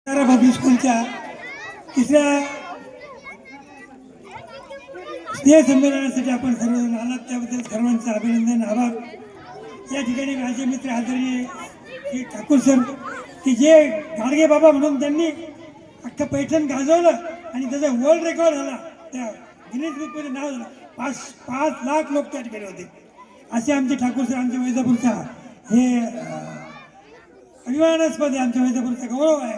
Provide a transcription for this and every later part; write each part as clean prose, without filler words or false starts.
Public स्कूलच्या तिसऱ्या स्नेह संमेलनासाठी आपण सर्वजण आलात त्याबद्दल सर्वांचं अभिनंदन आभार। या ठिकाणी माझे मित्र आदरणीय श्री ठाकूर सर की जे गाडगे बाबा म्हणून त्यांनी अख्खं पैठण गाजवलं आणि त्याचा वर्ल्ड रेकॉर्ड झाला, त्या गिनीज बुकमध्ये नाव झालं। 5 लाख लोक त्या ठिकाणी होते। असे आमचे ठाकूर सर आमच्या वैजापूरचा हे अभिमानास्पद आहे, आमच्या वैजापूरचा गौरव आहे।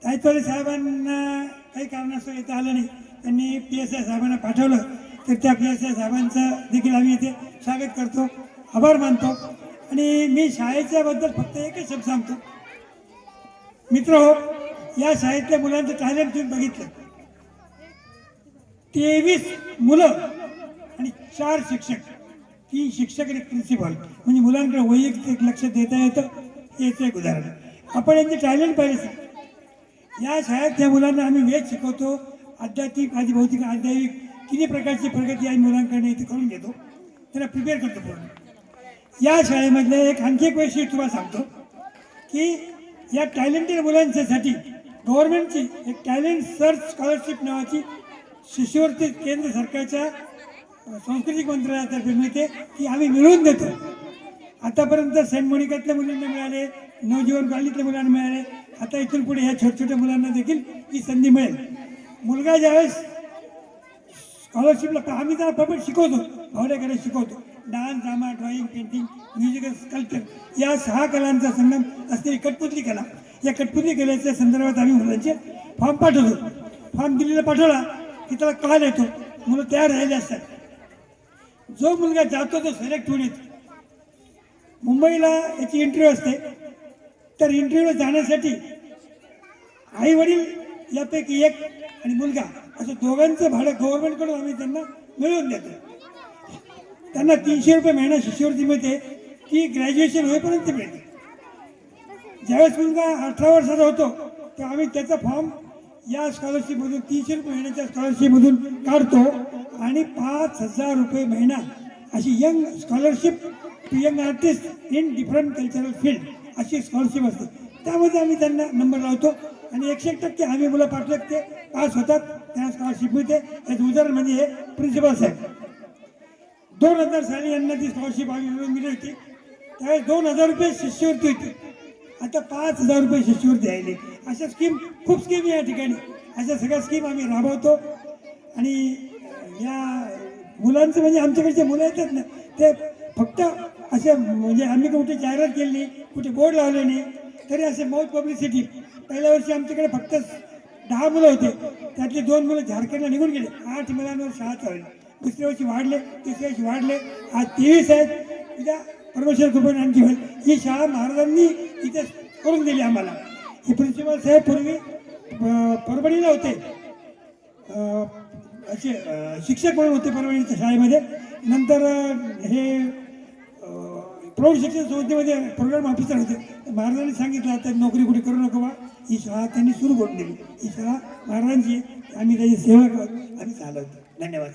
तायतवाले साहेबांना काही कारणास्तव येता आलं नाही, त्यांनी PSI साहेबांना पाठवलं, तर त्या PSI साहेबांचं देखील आम्ही इथे स्वागत करतो, आभार मानतो। आणि मी शाळेच्याबद्दल फक्त एकच शब्द सांगतो, मित्रहो, या शाळेतल्या मुलांचं टॅलेंट तुम्ही बघितलं। 23 मुलं आणि 4 शिक्षक, 3 शिक्षक आणि प्रिन्सिपल, म्हणजे मुलांकडे वैयक्तिक लक्ष देता येतं, याचं एक उदाहरण। आपण यांचे टॅलेंट पाहिले। या शाळेत त्या मुलांना आम्ही वेद शिकवतो, आध्यात्मिक आदी भौतिक आध्यात्मिक तिन्ही प्रकारची प्रगती आम्ही मुलांकडे इथे करून घेतो, त्यांना प्रिपेअर करतो पूर्ण। या शाळेमधलं एक आणखी एक वैशिष्ट्य तुम्हाला सांगतो की या टॅलेंटेड मुलांच्यासाठी गव्हर्नमेंटची एक टॅलेंट सर्च स्कॉलरशिप नावाची शिष्यवृत्ती केंद्र सरकारच्या सांस्कृतिक मंत्रालयातर्फे मिळते, ती आम्ही मिळवून देतो। आतापर्यंत सेंट मोनिकातल्या मुलांना मिळाले, नवजीवन कॉलनीतल्या मुलांना मिळाले, आता इथून पुढे ह्या छोट्या छोट्या मुलांना देखील ही संधी मिळेल। मुलगा ज्यावेळेस स्कॉलरशिपला आम्ही त्याला पपेट शिकवतो, भावड्या करायला शिकवतो, dance, drama, drawing, painting, musical, sculpture या 6 कलांचा संगम असलेली कठपुतली कला, या कठपुतली कलेच्या संदर्भात आम्ही मुलांचे फॉर्म पाठवतो। फॉर्म दिलेला पाठवला की त्याला कॉल येतो, मुलं तयार राहिले असतात। जो मुलगा जातो तो सिलेक्ट होऊन येतो। मुंबईला याची इंटरव्ह्यू असते, तर इंटरव्ह्यूला जाण्यासाठी आई वडील यापैकी एक आणि मुलगा असं दोघांचं भाडं गव्हर्नमेंटकडून आम्ही त्यांना मिळवून देतो। त्यांना 300 रुपये महिना शिष्यवृत्ती मिळते, ती ग्रॅज्युएशन होईपर्यंत मिळते। ज्यावेळेस मुलगा 18 वर्षाचा होतो तेव्हा आम्ही त्याचा फॉर्म या स्कॉलरशिपमधून 300 रुपये महिन्याच्या स्कॉलरशिपमधून काढतो आणि 5000 रुपये महिना अशी young scholarship to young artist in different cultural field अशी स्कॉलरशिप असते। त्यामध्ये आम्ही त्यांना नंबर लावतो आणि 100% आम्ही मुलं पाठवत ते पास होतात, त्यांना स्कॉलरशिप मिळते। याचं उदाहरण म्हणजे हे प्रिन्सिपल साहेब 2000 साली यांना ती स्कॉलरशिप आम्ही मिळवून दिली होती, त्यावेळेस 2000 रुपये शिष्यवृत्ती होती, आता 5000 रुपये शिष्यवृत्ती आहे। अशा स्कीम खूप स्कीम या ठिकाणी, अशा सगळ्या स्कीम आम्ही राबवतो। आणि या मुलांचं म्हणजे आमच्याकडचे मुलं येतात ना, ते फक्त असे म्हणजे आम्ही कुठे जाहिरात केली नाही, कुठे बोर्ड लावले नाही, तरी असे माउथ पब्लिसिटी। पहिल्या वर्षी आमच्याकडे फक्त 10 मुलं होते, त्यातले 2 मुलं झारखंडला निघून गेले, 8 मुलांवर शाळा चालली। दुसऱ्या वर्षी वाढले, तिसऱ्या वर्षी वाढले, आज 23 आहेत। उद्या परमेश्वर कृपेने आणखी होईल। ही शाळा महाराजांनी इथे करून दिली आम्हाला। हे प्रिन्सिपल साहेब पूर्वी परभणीला होते, असे शिक्षक म्हणून होते परभणीच्या शाळेमध्ये। नंतर हे प्रौढ शिक्षण संस्थेमध्ये प्रोग्राम ऑफिसर होते। महाराजांनी सांगितलं आता नोकरी कुठे करू नको बा, ही शाळा त्यांनी सुरू करून दिली। ही शाळा महाराजांची, आम्ही त्याची सेवा आम्ही चालवतो। धन्यवाद।